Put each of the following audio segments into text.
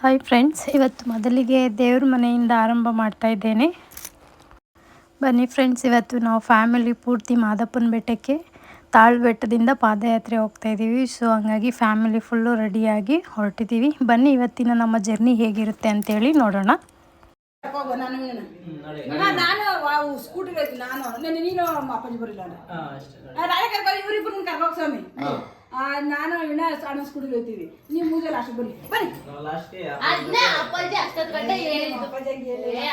Hi friends, ಇವತ್ತು ಮೊದಲಿಗೆ ದೇವ್ರ ಮನೆಯಿಂದ ಆರಂಭ ಮಾಡ್ತಾ ಇದ್ದೇನೆ. ಬನ್ನಿ ಫ್ರೆಂಡ್ಸ್, ಇವತ್ತು ನಾವು ಫ್ಯಾಮಿಲಿ ಪೂರ್ತಿ ಮಾದಪ್ಪನ ಬೆಟ್ಟಕ್ಕೆ ತಾಳು ಬೆಟ್ಟದಿಂದ ಪಾದಯಾತ್ರೆ ಹೋಗ್ತಾ ಇದ್ದೀವಿ. ಸೊ ಹಂಗಾಗಿ ಫ್ಯಾಮಿಲಿ ಫುಲ್ಲು ರೆಡಿಯಾಗಿ ಹೊರಟಿದ್ದೀವಿ. ಬನ್ನಿ ಇವತ್ತಿನ ನಮ್ಮ ಜರ್ನಿ ಹೇಗಿರುತ್ತೆ ಅಂತೇಳಿ ನೋಡೋಣ. ನಾನು ಇನ್ನ ಸಣ್ಣ ಸ್ಕೂಟಿಗೆ ಹೋಗ್ತೀವಿ. ನೀವು ಮೂಜೆ ಲಾಸ್ಟ್ ಬನ್ನಿ ಬನ್ನಿ. ಅಣ್ಣ ಅಪ್ಪಾಜಿ ಅಷ್ಟೊತ್ತು ಗಂಟೆ ಹೇಳಿದ್ದು.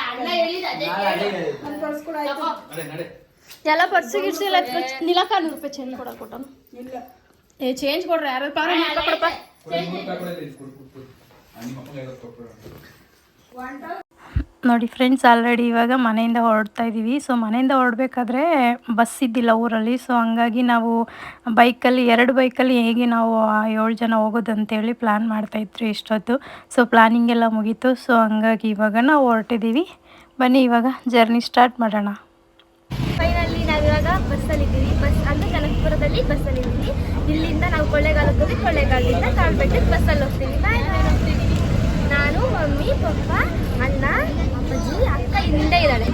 ಅಣ್ಣ ಹೇಳಿದ ಅದೇ ನಾನು ಬರ್ಸ್ಕೊಡ ಆಯ್ತು. ಎಲ್ಲ ಪರ್ಸು ಗಿರ್ಸು ಎಲ್ಲ ನಿಲಕ 100 ರೂಪಾಯಿ ಚೇಂಜ್ ಕೊಡಕ್ಕೆ ಕೊಟ್ಟನು. ಇಲ್ಲ ಏ ಚೇಂಜ್ ಕೊಡ್ರಿ ಯಾರು ಪಾರ ಕೊಡಪ್ಪ. ನೋಡಿ ಫ್ರೆಂಡ್ಸ್, ಆಲ್ರೆಡಿ ಇವಾಗ ಮನೆಯಿಂದ ಹೊರಡ್ತಾ ಇದ್ದೀವಿ. ಸೊ ಮನೆಯಿಂದ ಹೊರಡ್ಬೇಕಾದ್ರೆ ಬಸ್ ಇದ್ದಿಲ್ಲ ಊರಲ್ಲಿ. ಸೊ ಹಂಗಾಗಿ ನಾವು ಬೈಕಲ್ಲಿ 2 ಬೈಕಲ್ಲಿ ಹೇಗೆ ನಾವು 7 ಜನ ಹೋಗೋದು ಅಂತೇಳಿ ಪ್ಲ್ಯಾನ್ ಮಾಡ್ತಾಯಿದ್ವಿ ಇಷ್ಟೊತ್ತು. ಸೊ ಪ್ಲ್ಯಾನಿಂಗ್ ಎಲ್ಲ ಮುಗೀತು. ಸೊ ಹಂಗಾಗಿ ಇವಾಗ ನಾವು ಹೊರಟಿದ್ದೀವಿ. ಬನ್ನಿ ಇವಾಗ ಜರ್ನಿ ಸ್ಟಾರ್ಟ್ ಮಾಡೋಣ. ಫೈನಲಿ ನಾವಿವಾಗ ಬಸ್ಸಲ್ಲಿದ್ದೀವಿ. ಬಸ್ ಅಂದರೆ ಕನಕಪುರದಲ್ಲಿ ಬಸ್ಸಲ್ಲಿದ್ದೀವಿ. ಇಲ್ಲಿಂದ ನಾವು ಕೊಳ್ಳೇಗಾಲಕ್ಕೆ ಹೋಗಿ ಕೊಳ್ಳೇಗಾಲದಿಂದ ತಾಳ್ಬೆಟ್ಟಕ್ಕೆ ಬಸ್ಸಲ್ಲಿ ಹೋಗ್ತೀವಿ. ಹೋಗ್ತೀವಿ ನಾನು, ಮಮ್ಮಿ, ಪಪ್ಪ, ಅಣ್ಣ, ಅಪ್ಪಾಜಿ, ಅಕ್ಕ ಹಿಂದೆ ಇದ್ದಾಳೆ.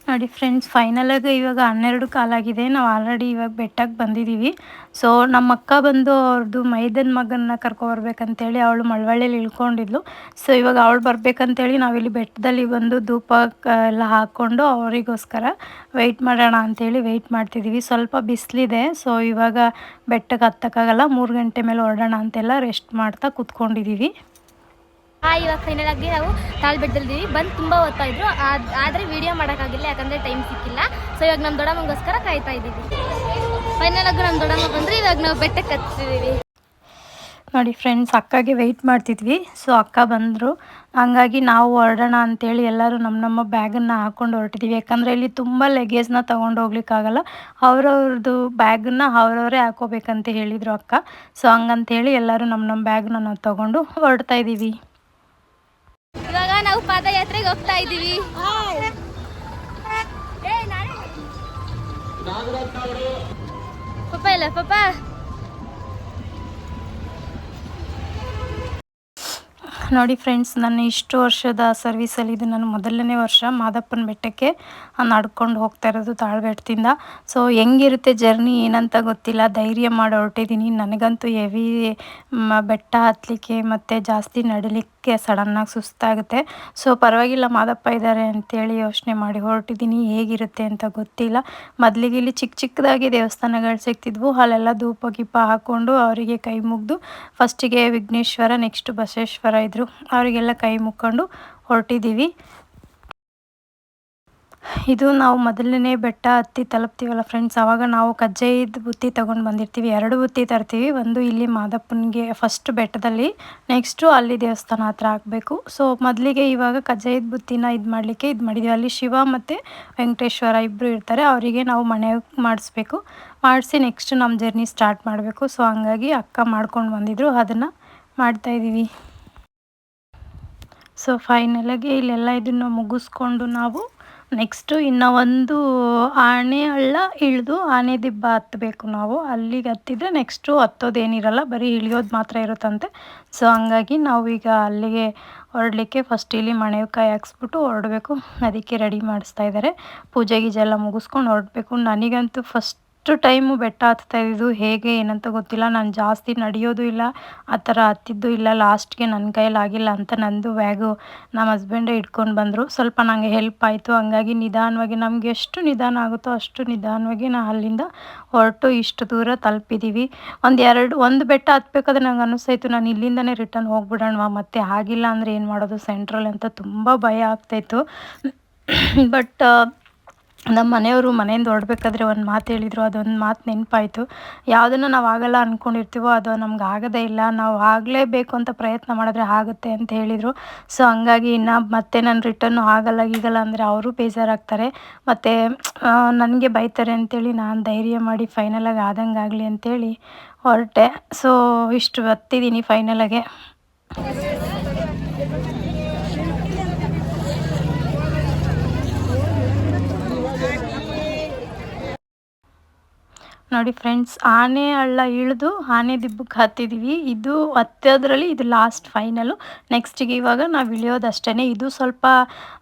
ನೋಡಿ ಫ್ರೆಂಡ್ಸ್, ಫೈನಲಾಗಿ ಇವಾಗ 12 ಕಾಲಾಗಿದೆ. ನಾವು ಆಲ್ರೆಡಿ ಇವಾಗ ಬೆಟ್ಟಕ್ಕೆ ಬಂದಿದ್ದೀವಿ. ಸೊ ನಮ್ಮ ಅಕ್ಕ ಬಂದು ಅವ್ರದ್ದು ಮೈದನ ಮಗನ್ನ ಕರ್ಕೊಬರ್ಬೇಕಂತೇಳಿ ಅವಳು ಮಳವಳ್ಳಿಯಲ್ಲಿ ಇಳ್ಕೊಂಡಿದ್ಲು. ಸೊ ಇವಾಗ ಅವಳು ಬರಬೇಕಂತೇಳಿ ನಾವಿಲ್ಲಿ ಬೆಟ್ಟದಲ್ಲಿ ಬಂದು ಧೂಪ ಎಲ್ಲ ಹಾಕ್ಕೊಂಡು ಅವರಿಗೋಸ್ಕರ ವೆಯ್ಟ್ ಮಾಡೋಣ ಅಂಥೇಳಿ ವೆಯ್ಟ್ ಮಾಡ್ತಿದ್ದೀವಿ. ಸ್ವಲ್ಪ ಬಿಸಿಲಿದೆ. ಸೊ ಇವಾಗ ಬೆಟ್ಟಕ್ಕೆ ಹತ್ತಕ್ಕಾಗಲ್ಲ, 3 ಗಂಟೆ ಮೇಲೆ ಹೊರಡೋಣ ಅಂತೆಲ್ಲ ರೆಸ್ಟ್ ಮಾಡ್ತಾ ಕೂತ್ಕೊಂಡಿದ್ದೀವಿ. ಇವಾಗ ಫೈನಲ್ ಆಗಿ ನಾವು ತಾಳ್ಬೆಟ್ಟದಲ್ಲಿದ್ದೀವಿ. ಬಂದು ತುಂಬ ಹೊತ್ತಾಯಿದ್ರು, ಆದರೆ ವೀಡಿಯೋ ಮಾಡೋಕ್ಕಾಗಿಲ್ಲ ಯಾಕಂದರೆ ಟೈಮ್ ಸಿಕ್ಕಿಲ್ಲ. ಸೊ ಇವಾಗ ನಮ್ಮ ದೊಡ್ಡಮ್ಮಗೋಸ್ಕರ ಕಾಯ್ತಾ ಇದ್ದೀವಿ. ಫೈನಲ್ ಆಗಿ ನಮ್ಮ ದೊಡ್ಡಮ್ಮ ಬಂದರೆ ಇವಾಗ ನಾವು ಬೆಟ್ಟಕ್ಕೆ ಹತ್ತಿದ್ದೀವಿ. ನೋಡಿ ಫ್ರೆಂಡ್ಸ್, ಅಕ್ಕಗೆ ವೆಯ್ಟ್ ಮಾಡ್ತಿದ್ವಿ. ಸೊ ಅಕ್ಕ ಬಂದರು, ಹಂಗಾಗಿ ನಾವು ಹೊರಡೋಣ ಅಂಥೇಳಿ ಎಲ್ಲರೂ ನಮ್ಮ ಬ್ಯಾಗನ್ನು ಹಾಕ್ಕೊಂಡು ಹೊರಟಿದ್ದೀವಿ. ಯಾಕಂದರೆ ಇಲ್ಲಿ ತುಂಬ ಲಗೇಜ್ನ ತೊಗೊಂಡು ಹೋಗ್ಲಿಕ್ಕಾಗಲ್ಲ. ಅವ್ರವ್ರದ್ದು ಬ್ಯಾಗನ್ನು ಅವರವರೇ ಹಾಕೋಬೇಕಂತ ಹೇಳಿದರು ಅಕ್ಕ. ಸೊ ಹಂಗಂತೇಳಿ ಎಲ್ಲರೂ ನಮ್ಮ ಬ್ಯಾಗನ್ನ ನಾವು ತೊಗೊಂಡು ಹೊರಡ್ತಾ ಇದ್ದೀವಿ. ಇವಾಗ ನಾವು ಪಾದಯಾತ್ರೆಗೆ ಹೋಗ್ತಾ ಇದ್ದೀವಿ. ಪಪ್ಪ ಇಲ್ಲ ಪಪ್ಪ. ನೋಡಿ ಫ್ರೆಂಡ್ಸ್, ನನ್ನ ಇಷ್ಟು ವರ್ಷದ ಸರ್ವೀಸಲ್ಲಿ ಇದು ನನ್ನ ಮೊದಲನೇ ವರ್ಷ ಮಾದಪ್ಪನ ಬೆಟ್ಟಕ್ಕೆ ನಡ್ಕೊಂಡು ಹೋಗ್ತಾ ಇರೋದು ತಾಳ್ಬೆಟ್ಟದಿಂದ. ಸೊ ಹೆಂಗಿರುತ್ತೆ ಜರ್ನಿ ಏನಂತ ಗೊತ್ತಿಲ್ಲ, ಧೈರ್ಯ ಮಾಡಿ ಹೊರಟಿದ್ದೀನಿ. ನನಗಂತೂ ಹೆವಿ ಬೆಟ್ಟ ಹತ್ತಲಿಕ್ಕೆ ಮತ್ತು ಜಾಸ್ತಿ ನಡಿಲಿಕ್ಕೆ ಸಡನ್ನಾಗಿ ಸುಸ್ತಾಗುತ್ತೆ. ಸೊ ಪರವಾಗಿಲ್ಲ, ಮಾದಪ್ಪ ಇದ್ದಾರೆ ಅಂತೇಳಿ ಯೋಚನೆ ಮಾಡಿ ಹೊರಟಿದ್ದೀನಿ. ಹೇಗಿರುತ್ತೆ ಅಂತ ಗೊತ್ತಿಲ್ಲ. ಮೊದಲಿಗೆ ಇಲ್ಲಿ ಚಿಕ್ಕದಾಗಿ ದೇವಸ್ಥಾನಗಳು ಸಿಗ್ತಿದ್ವು. ಅಲ್ಲೆಲ್ಲ ಧೂಪ ಗೀಪ ಹಾಕ್ಕೊಂಡು ಅವರಿಗೆ ಕೈ ಮುಗಿದು, ಫಸ್ಟಿಗೆ ವಿಘ್ನೇಶ್ವರ, ನೆಕ್ಸ್ಟ್ ಬಸವೇಶ್ವರ ಇದ್ದರು, ಅವರಿಗೆಲ್ಲ ಕೈ ಮುಕ್ಕೊಂಡು ಹೊರಟಿದ್ದೀವಿ. ಇದು ನಾವು ಮೊದಲನೇ ಬೆಟ್ಟ ಹತ್ತಿ ತಲುಪ್ತೀವಲ್ಲ ಫ್ರೆಂಡ್ಸ್, ಆವಾಗ ನಾವು ಕಜ್ಜಾಯದ ಬುತ್ತಿ ತೊಗೊಂಡು ಬಂದಿರ್ತೀವಿ. 2 ಬುತ್ತಿ ತರ್ತೀವಿ. ಒಂದು ಇಲ್ಲಿ ಮಾದಪ್ಪನಿಗೆ ಫಸ್ಟ್ ಬೆಟ್ಟದಲ್ಲಿ, ನೆಕ್ಸ್ಟು ಅಲ್ಲಿ ದೇವಸ್ಥಾನ ಹತ್ರ ಹಾಕಬೇಕು. ಸೊ ಮೊದಲಿಗೆ ಇವಾಗ ಕಜ್ಜಾಯದ ಬುತ್ತಿನ ಇದು ಮಾಡಿದ್ದೀವಿ. ಅಲ್ಲಿ ಶಿವ ಮತ್ತು ವೆಂಕಟೇಶ್ವರ ಇಬ್ಬರು ಇರ್ತಾರೆ. ಅವರಿಗೆ ನಾವು ಮನೆ ಮಾಡಿಸ್ಬೇಕು. ಮಾಡಿಸಿ ನೆಕ್ಸ್ಟ್ ನಮ್ಮ ಜರ್ನಿ ಸ್ಟಾರ್ಟ್ ಮಾಡಬೇಕು. ಸೊ ಹಂಗಾಗಿ ಅಕ್ಕ ಮಾಡ್ಕೊಂಡು ಬಂದಿದ್ರು, ಅದನ್ನು ಮಾಡ್ತಾಯಿದ್ದೀವಿ. ಸೊ ಫೈನಲಾಗಿ ಇಲ್ಲೆಲ್ಲ ಇದನ್ನು ಮುಗಿಸ್ಕೊಂಡು ನಾವು ನೆಕ್ಸ್ಟು ಇನ್ನೂ ಒಂದು ಆನೆ ಹಳ್ಳ ಇಳಿದು ಆನೆ ದಿಬ್ಬ ಹತ್ತಬೇಕು. ನಾವು ಅಲ್ಲಿಗೆ ಹತ್ತಿದ್ರೆ ನೆಕ್ಸ್ಟು ಹತ್ತೋದೇನಿರಲ್ಲ, ಬರೀ ಇಳಿಯೋದು ಮಾತ್ರ ಇರುತ್ತಂತೆ. ಸೊ ಹಂಗಾಗಿ ನಾವು ಈಗ ಅಲ್ಲಿಗೆ ಹೊರಡಲಿಕ್ಕೆ ಫಸ್ಟ್ ಇಲ್ಲಿ ಮಣೆಕಾಯಿ ಹಾಕ್ಸ್ಬಿಟ್ಟು ಹೊರಡಬೇಕು. ಅದಕ್ಕೆ ರೆಡಿ ಮಾಡಿಸ್ತಾ ಇದ್ದಾರೆ. ಪೂಜೆ ಗೀಜೆ ಎಲ್ಲ ಮುಗಿಸ್ಕೊಂಡು ಹೊರಡಬೇಕು. ನನಗಂತೂ ಫಸ್ಟ್ ಟೈಮು ಬೆಟ್ಟ ಹತ್ತಾ ಇದ್ದಿದ್ದು, ಹೇಗೆ ಏನಂತ ಗೊತ್ತಿಲ್ಲ. ನಾನು ಜಾಸ್ತಿ ನಡೆಯೋದು ಇಲ್ಲ, ಆ ಥರ ಹತ್ತಿದ್ದು ಇಲ್ಲ. ಲಾಸ್ಟ್ಗೆ ನನ್ನ ಕೈಯಲ್ಲಿ ಆಗಿಲ್ಲ ಅಂತ ನಂದು ಬ್ಯಾಗು ನಮ್ಮ ಹಸ್ಬೆಂಡೇ ಇಟ್ಕೊಂಡು ಬಂದರು. ಸ್ವಲ್ಪ ನನಗೆ ಹೆಲ್ಪ್ ಆಯಿತು. ಹಂಗಾಗಿ ನಿಧಾನವಾಗಿ, ನಮಗೆ ಎಷ್ಟು ನಿಧಾನ ಆಗುತ್ತೋ ಅಷ್ಟು ನಿಧಾನವಾಗಿ ನಾವು ಅಲ್ಲಿಂದ ಹೊರಟು ಇಷ್ಟು ದೂರ ತಲುಪಿದ್ದೀವಿ. ಒಂದು ಬೆಟ್ಟ ಹತ್ಬೇಕಾದ್ರೆ ನಂಗೆ ಅನ್ನಿಸ್ತಾಯಿತ್ತು, ನಾನು ಇಲ್ಲಿಂದನೇ ರಿಟರ್ನ್ ಹೋಗ್ಬಿಡೋಣವಾ, ಮತ್ತೆ ಆಗಿಲ್ಲ ಅಂದರೆ ಏನು ಮಾಡೋದು ಸೆಂಟ್ರಲ್ ಅಂತ ತುಂಬ ಭಯ ಆಗ್ತಾಯಿತ್ತು. ಬಟ್ ನಮ್ಮ ಮನೆಯವರು ಮನೆಯಿಂದ ಹೊರಡ್ಬೇಕಾದ್ರೆ ಒಂದು ಮಾತು ಹೇಳಿದರು. ಅದೊಂದು ಮಾತು ನೆನಪಾಯಿತು. ಯಾವುದನ್ನು ನಾವು ಆಗಲ್ಲ ಅಂದ್ಕೊಂಡಿರ್ತೀವೋ ಅದು ನಮ್ಗೆ ಆಗೋದೇ ಇಲ್ಲ, ನಾವು ಆಗಲೇಬೇಕು ಅಂತ ಪ್ರಯತ್ನ ಮಾಡಿದ್ರೆ ಆಗುತ್ತೆ ಅಂತ ಹೇಳಿದರು. ಸೊ ಹಂಗಾಗಿ ಮತ್ತೆ ನಾನು ರಿಟರ್ನು ಆಗಲ್ಲ ಅಂದರೆ ಅವರು ಬೇಜಾರಾಗ್ತಾರೆ, ಮತ್ತು ನನಗೆ ಬೈತಾರೆ ಅಂತೇಳಿ ನಾನು ಧೈರ್ಯ ಮಾಡಿ ಫೈನಲಾಗಿ ಆದಂಗೆ ಆಗಲಿ ಅಂತೇಳಿ ಹೊರಟೆ. ಸೊ ಇಷ್ಟು ಹತ್ತಿದ್ದೀನಿ ಫೈನಲಾಗೆ. ನೋಡಿ ಫ್ರೆಂಡ್ಸ್, ಆನೆ ಹಳ್ಳ ಇಳಿದು ಆನೆ ದಿಬ್ಬಕ್ಕೆ ಹತ್ತಿದ್ದೀವಿ. ಇದು ಹತ್ತೋದ್ರಲ್ಲಿ ಇದು ಲಾಸ್ಟ್ ಫೈನಲು. ನೆಕ್ಸ್ಟಿಗೆ ಇವಾಗ ನಾವು ಇಳಿಯೋದಷ್ಟೇ. ಇದು ಸ್ವಲ್ಪ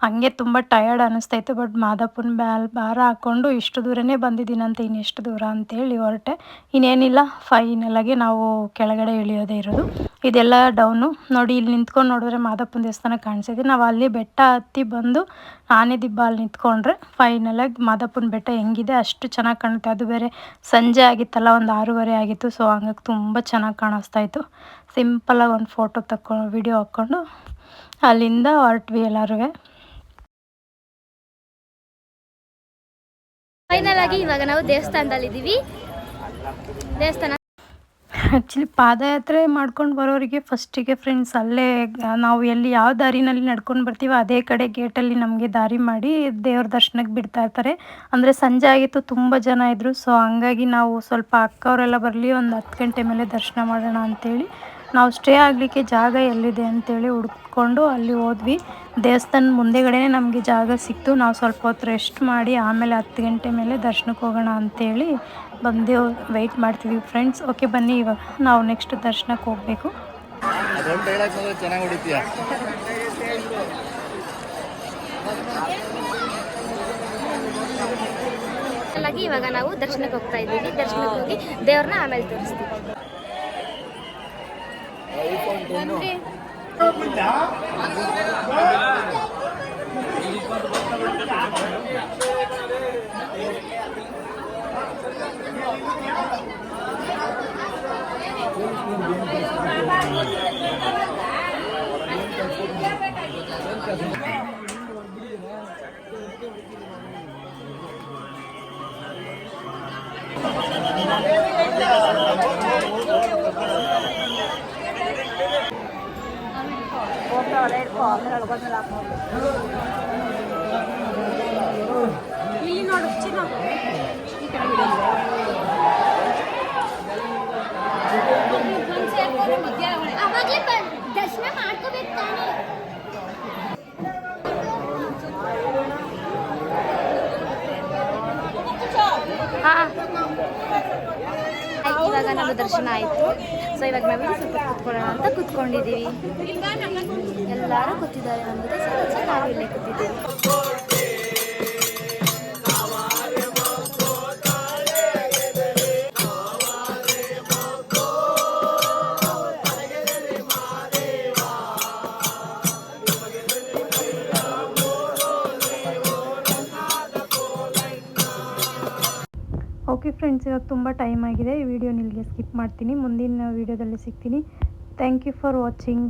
ಹಂಗೆ ತುಂಬ ಟಯರ್ಡ್ ಅನ್ನಿಸ್ತಾಯಿತ್ತು. ಬಟ್ ಮಾದಪ್ಪನ ಭಾರ ಹಾಕ್ಕೊಂಡು ಇಷ್ಟು ದೂರನೇ ಬಂದಿದ್ದೀನಂತೆ, ಇನ್ನೆಷ್ಟು ದೂರ ಅಂತೇಳಿ ಹೊರಟೆ. ಇನ್ನೇನಿಲ್ಲ, ಫೈನಲಾಗಿ ನಾವು ಕೆಳಗಡೆ ಇಳಿಯೋದೇ ಇರೋದು. ಇದೆಲ್ಲ ಡೌನು ನೋಡಿ. ಇಲ್ಲಿ ನಿಂತ್ಕೊಂಡು ನೋಡಿದ್ರೆ ಮಾದಪ್ಪನ ದೇವಸ್ಥಾನ ಕಾಣಿಸಿದೆ. ನಾವು ಅಲ್ಲಿ ಬೆಟ್ಟ ಹತ್ತಿ ಬಂದು ಆನೆ ದಿಬ್ಬ ಅಲ್ಲಿ ನಿಂತ್ಕೊಂಡ್ರೆ ಫೈನಲಾಗಿ ಮಾದಪ್ಪನ ಬೆಟ್ಟ ಹೆಂಗಿದೆ ಅಷ್ಟು ಚೆನ್ನಾಗಿ ಕಾಣುತ್ತೆ. ಅದು ಬೇರೆ ಸಂಜೆ ಆಗಿತ್ತಲ್ಲ, ಒಂದು 6:30 ಆಗಿತ್ತು. ಸೊ ಹಂಗಾಗಿ ತುಂಬ ಚೆನ್ನಾಗಿ ಕಾಣಿಸ್ತಾ ಇತ್ತು. ಸಿಂಪಲಾಗಿ ಒಂದು ಫೋಟೋ ವಿಡಿಯೋ ಹಾಕ್ಕೊಂಡು ಅಲ್ಲಿಂದ ಹೊರಟ್ವಿ ಎಲ್ಲರೂ. ಫೈನಲ್ ಆಗಿ ಇವಾಗ ನಾವು ದೇವಸ್ಥಾನದಲ್ಲಿದ್ದೀವಿ. ದೇವಸ್ಥಾನ ಆ್ಯಕ್ಚುಲಿ ಪಾದಯಾತ್ರೆ ಮಾಡ್ಕೊಂಡು ಬರೋರಿಗೆ ಫಸ್ಟಿಗೆ ಫ್ರೆಂಡ್ಸ್ ಅಲ್ಲೇ ನಾವು ಎಲ್ಲಿ ಯಾವ ದಾರಿನಲ್ಲಿ ನಡ್ಕೊಂಡು ಬರ್ತೀವೋ ಅದೇ ಕಡೆ ಗೇಟಲ್ಲಿ ನಮಗೆ ದಾರಿ ಮಾಡಿ ದೇವ್ರ ದರ್ಶನಕ್ಕೆ ಬಿಡ್ತಾ ಇರ್ತಾರೆ. ಅಂದರೆ ಸಂಜೆ ಆಗಿತ್ತು, ತುಂಬ ಜನ ಇದ್ದರು. ಸೊ ಹಂಗಾಗಿ ನಾವು ಸ್ವಲ್ಪ ಅಕ್ಕವರೆಲ್ಲ ಬರಲಿ, ಒಂದು 10 ಗಂಟೆ ಮೇಲೆ ದರ್ಶನ ಮಾಡೋಣ ಅಂಥೇಳಿ ನಾವು ಸ್ಟೇ ಆಗಲಿಕ್ಕೆ ಜಾಗ ಎಲ್ಲಿದೆ ಅಂತೇಳಿ ಹುಡ್ಕೊಂಡು ಅಲ್ಲಿ ಹೋದ್ವಿ. ದೇವಸ್ಥಾನ ಮುಂದೆಗಡೆನೇ ನಮಗೆ ಜಾಗ ಸಿಕ್ತು. ನಾವು ಸ್ವಲ್ಪ ಹೊತ್ತು ರೆಸ್ಟ್ ಮಾಡಿ ಆಮೇಲೆ 10 ಗಂಟೆ ಮೇಲೆ ದರ್ಶನಕ್ಕೆ ಹೋಗೋಣ ಅಂಥೇಳಿ ಬಂದು ವೆಯ್ಟ್ ಮಾಡ್ತಿದ್ದೀವಿ ಫ್ರೆಂಡ್ಸ್. ಓಕೆ ಬನ್ನಿ, ಇವಾಗ ನಾವು ನೆಕ್ಸ್ಟ್ ದರ್ಶನಕ್ಕೆ ಹೋಗಬೇಕು. ಇವಾಗ ನಾವು ದರ್ಶನಕ್ಕೆ ಹೋಗ್ತಾ ಇದ್ದೀವಿ. ದರ್ಶನಕ್ಕೆ ಹೋಗಿ ದೇವ್ರನ್ನ ಆಮೇಲೆ ತೋರಿಸ್ತೀವಿ. ಇಲ್ಲಿ ನೋಡು ಚಿನ್ನ ದರ್ಶನ ಮಾಡ್ಕೋಬೇಕು ತಾನೆ. ಇವಾಗ ನಮ್ಮ ದರ್ಶನ ಆಯಿತು. ಸೊ ಇವಾಗ ನಾವು ಸ್ವಲ್ಪ ಕೂತ್ಕೊಳ್ಳೋಣ ಅಂತ ಕೂತ್ಕೊಂಡಿದ್ದೀವಿ. ಎಲ್ಲರೂ ಕೂತಿದ್ದಾರೆ. ನಮ್ಮದು ಸ್ವಲ್ಪ ನಾವು ಇಲ್ಲೇ ಕೂತಿದ್ದೀವಿ. ಓಕೆ ಫ್ರೆಂಡ್ಸ್, ಇವಾಗ ತುಂಬ ಟೈಮ್ ಆಗಿದೆ. ಈ ವಿಡಿಯೋ ಇಲ್ಲಿಗೆ ಸ್ಕಿಪ್ ಮಾಡ್ತೀನಿ. ಮುಂದಿನ ವಿಡಿಯೋದಲ್ಲಿ ಸಿಗ್ತೀನಿ. Thank you for watching.